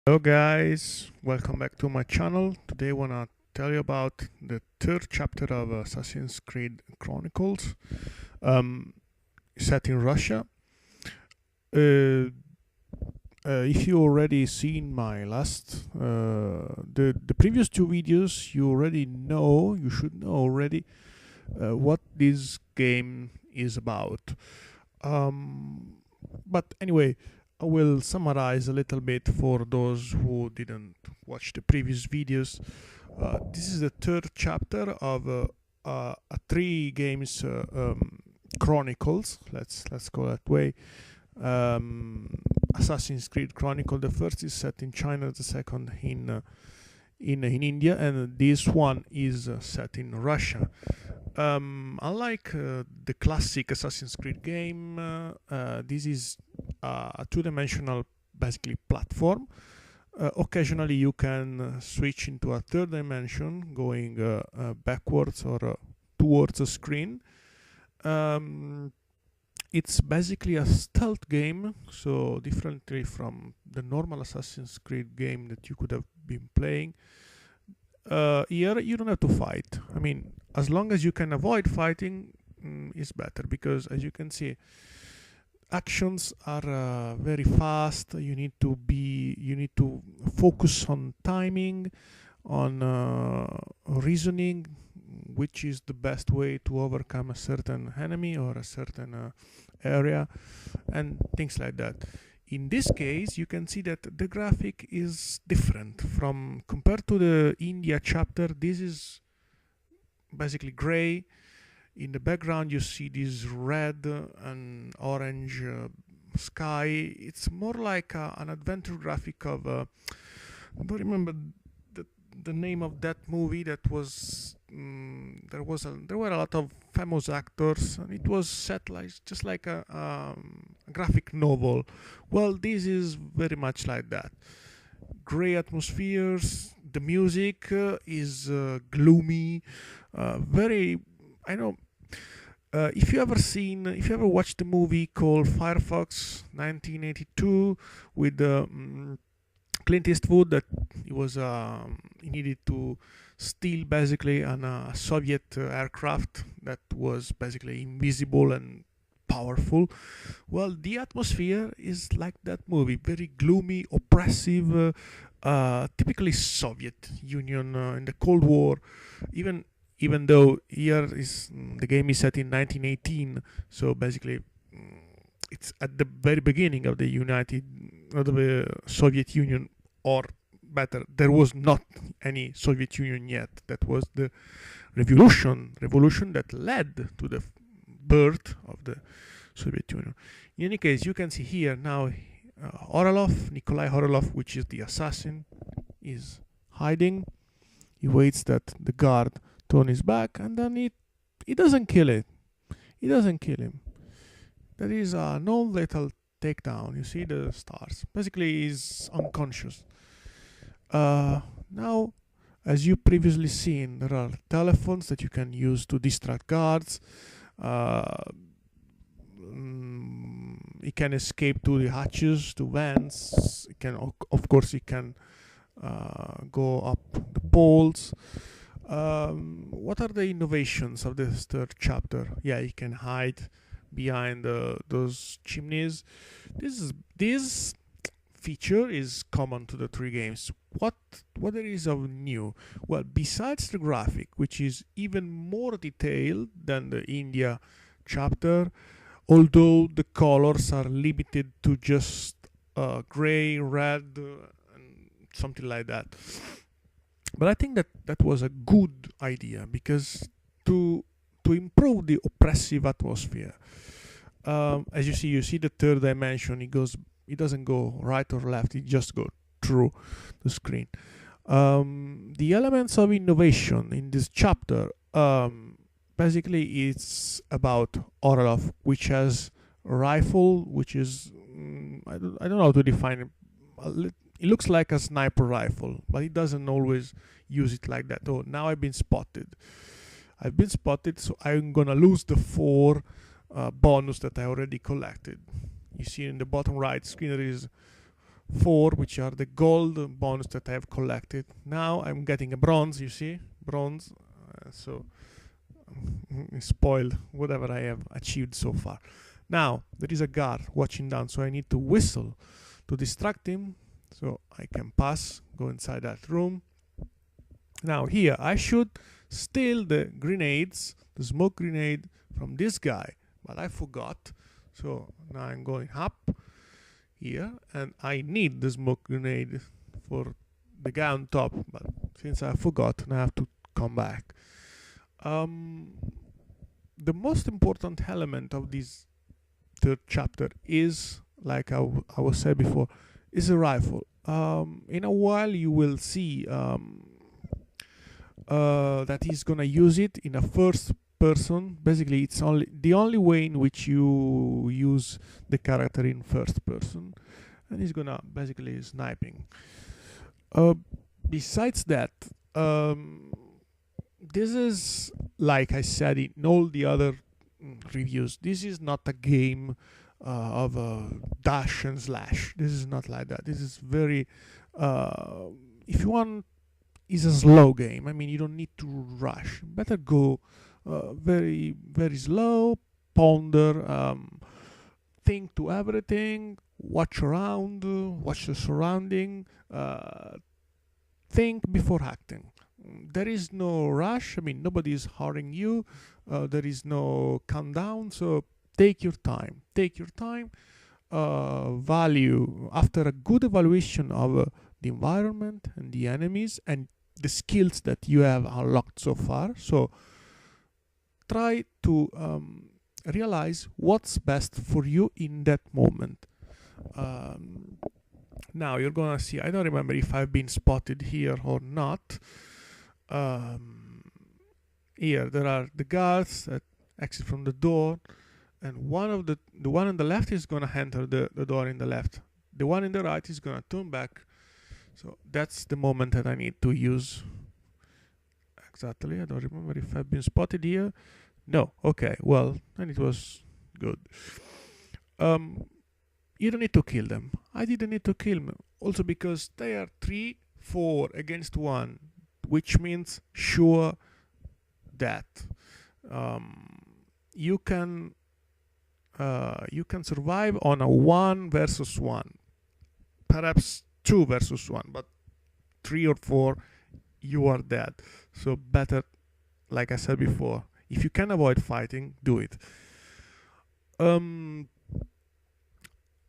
Hello guys, welcome back to my channel. Today I wanna tell you about the third chapter of Assassin's Creed Chronicles, um, set in Russia. Uh, if you already seen my last, the previous two videos, you should know already what this game is about. Um, but anyway, I will summarize a little bit for those who didn't watch the previous videos. This is the third chapter of a three games chronicles. Let's call it that way. Assassin's Creed Chronicle. The first is set in China. The second in India, and this one is set in Russia. Unlike the classic Assassin's Creed game, this is a two-dimensional, basically, platform. Occasionally, you can switch into a third dimension, going backwards or towards a screen. It's basically a stealth game, so differently from the normal Assassin's Creed game that you could have been playing. Here you don't have to fight. I mean, as long as you can avoid fighting, is better, because as you can see, actions are very fast. You need to focus on timing, on reasoning, which is the best way to overcome a certain enemy or a certain area, and things like that. In this case, you can see that the graphic is different from compared to the India chapter. This is basically gray. In the background, you see this red and orange sky. It's more like an adventure graphic of. I don't remember the name of that movie. That was there were a lot of famous actors, and it was set like just like a graphic novel. Well, this is very much like that. Gray atmospheres. The music is gloomy. Very, I know. If you ever watched the movie called Firefox 1982 with Clint Eastwood, that he needed to steal basically a Soviet aircraft that was basically invisible and powerful. Well, the atmosphere is like that movie, very gloomy, oppressive, typically Soviet Union in the Cold War. Even though here is the game is set in 1918, so basically it's at the very beginning of the Soviet Union, or better, there was not any Soviet Union yet. That was the revolution that led to the birth of the Soviet Union. In any case, you can see here now Nikolai Orlov, which is the assassin, is hiding. He waits that the guard turn his back, and then he doesn't kill it. He doesn't kill him. That is a non-lethal takedown. You see the stars. Basically, he's unconscious. Now, as you previously seen, there are telephones that you can use to distract guards. He can escape to the hatches, to vents. Of course, he can go up the poles. What are the innovations of this third chapter? Yeah, you can hide behind those chimneys. This feature is common to the three games. What there is of new? Well, besides the graphic, which is even more detailed than the India chapter, although the colors are limited to just gray, red, and something like that. But I think that was a good idea, because to improve the oppressive atmosphere, as you see the third dimension. It doesn't go right or left. It just goes through the screen. The elements of innovation in this chapter, basically, it's about Orlov, which has a rifle, which is I don't know how to define it. It looks like a sniper rifle, but it doesn't always use it like that. Oh, now I've been spotted, so I'm gonna lose the 4 bonus that I already collected. You see in the bottom right screen there is 4, which are the gold bonus that I have collected. Now I'm getting a bronze, you see, bronze. So spoiled whatever I have achieved so far. Now there is a guard watching down, so I need to whistle to distract him, so I can pass, go inside that room. Now here I should steal the grenades, the smoke grenade from this guy, but I forgot. So now I'm going up here, and I need the smoke grenade for the guy on top, but since I forgot, I have to come back. The most important element of this third chapter is, like I was said before, is a rifle. In a while you will see that he's gonna use it in a first person. Basically, it's only the only way in which you use the character in first person, and he's gonna basically sniping. Besides that, this is, like I said in all the other reviews, this is not a game of dash and slash. This is not like that. This is very, if you want, is a slow game. I mean, you don't need to rush. Better go very, very slow, ponder, think to everything, watch around, watch the surrounding, think before acting. There is no rush. I mean, nobody is hurrying you. There is no countdown. So take your time. Take your time. Value after a good evaluation of the environment and the enemies and the skills that you have unlocked so far. So try to realize what's best for you in that moment. Now you're gonna see, I don't remember if I've been spotted here or not. Here there are the guards that exit from the door, and one of the one on the left is gonna enter the door in the left. The one in the right is gonna turn back. So that's the moment that I need to use. Exactly. I don't remember if I've been spotted here. No. Okay. Well, then it was good. You don't need to kill them. I didn't need to kill them. Also because they are 3, 4 against 1, which means sure death. You can survive on a 1 versus 1, perhaps 2 versus 1, but 3 or 4, you are dead. So better, like I said before, if you can avoid fighting, do it.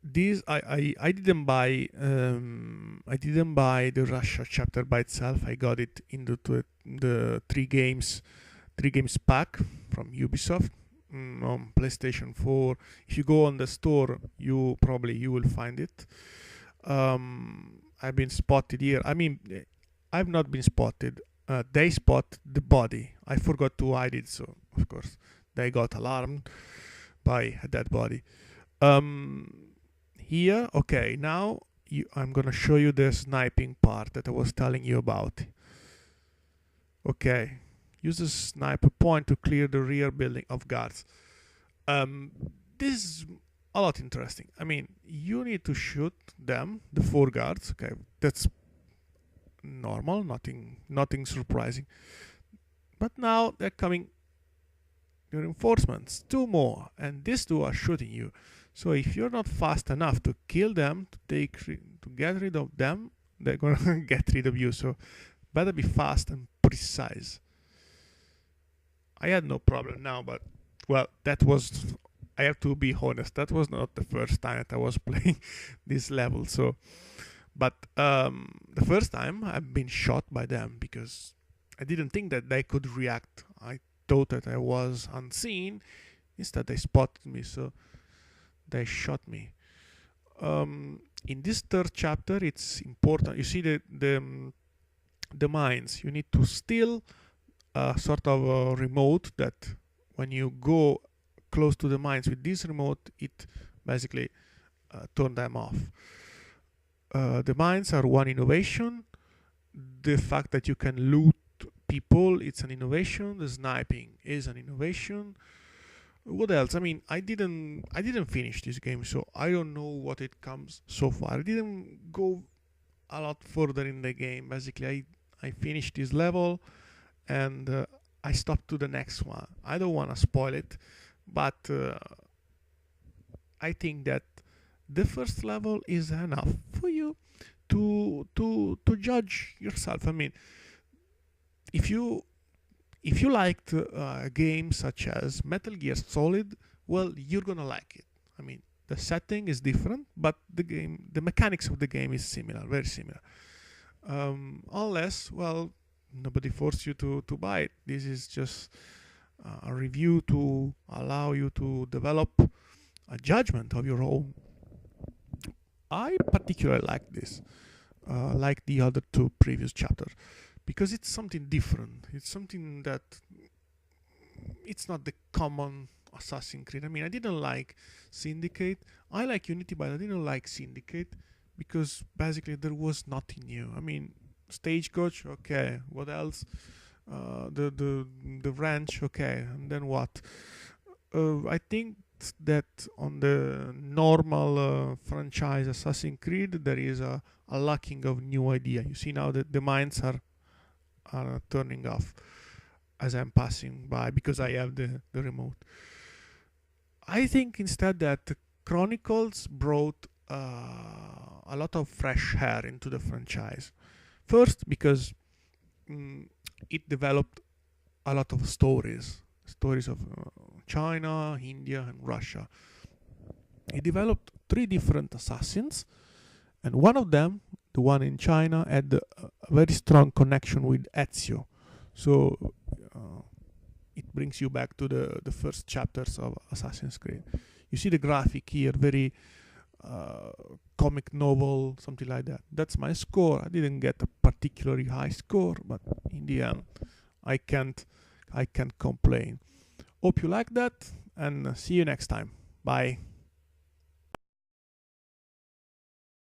This I didn't buy the Russia chapter by itself. I got it into the 3 games pack from Ubisoft on PlayStation 4. If you go on the store, you will find it. I've been spotted here. I mean, I've not been spotted. They spot the body. I forgot to hide it, so of course they got alarmed by a dead body. Here, okay, now I'm gonna show you the sniping part that I was telling you about. Okay, use the sniper point to clear the rear building of guards. This is a lot interesting. I mean, you need to shoot them, the 4 guards. Okay, that's normal, nothing surprising. But now they're coming your reinforcements, 2 more, and these 2 are shooting you. So if you're not fast enough to kill them, to get rid of them, they're gonna get rid of you. So better be fast and precise. I had no problem now, but well, that was, I have to be honest, that was not the first time that I was playing this level. So, but the first time I've been shot by them because I didn't think that they could react. I thought that I was unseen. Instead, they spotted me, so they shot me. In this third chapter, it's important. You see the mines. You need to steal a sort of a remote that when you go close to the mines with this remote, it basically turns them off. The mines are one innovation. The fact that you can loot people, it's an innovation. The sniping is an innovation. What else? I mean, I didn't finish this game, so I don't know what it comes so far. I didn't go a lot further in the game. Basically, I finished this level and I stopped to the next one. I don't want to spoil it, but I think that the first level is enough for you to judge yourself. I mean, if you if you liked a game such as Metal Gear Solid, well, you're gonna like it. I mean, the setting is different, but the mechanics of the game is similar, very similar. Unless, well, nobody forced you to buy it. This is just a review to allow you to develop a judgment of your own. I particularly like this, like the other two previous chapters, because it's something different. It's something that it's not the common Assassin's Creed. I mean, I didn't like Syndicate. I like Unity, but I didn't like Syndicate because basically there was nothing new. I mean, Stagecoach, okay. What else? The ranch, okay. And then what? I think that on the normal franchise Assassin's Creed there is a lacking of new idea. You see now that the mines are turning off as I'm passing by because I have the remote. I think instead that Chronicles brought a lot of fresh air into the franchise. First, because it developed a lot of stories of China, India, and Russia. It developed three different assassins, and one of them, the one in China, had a very strong connection with Ezio. So it brings you back to the first chapters of Assassin's Creed. You see the graphic here, very comic novel, something like that. That's my score. I didn't get a particularly high score, but in the end, I can't complain. Hope you like that, and see you next time. Bye.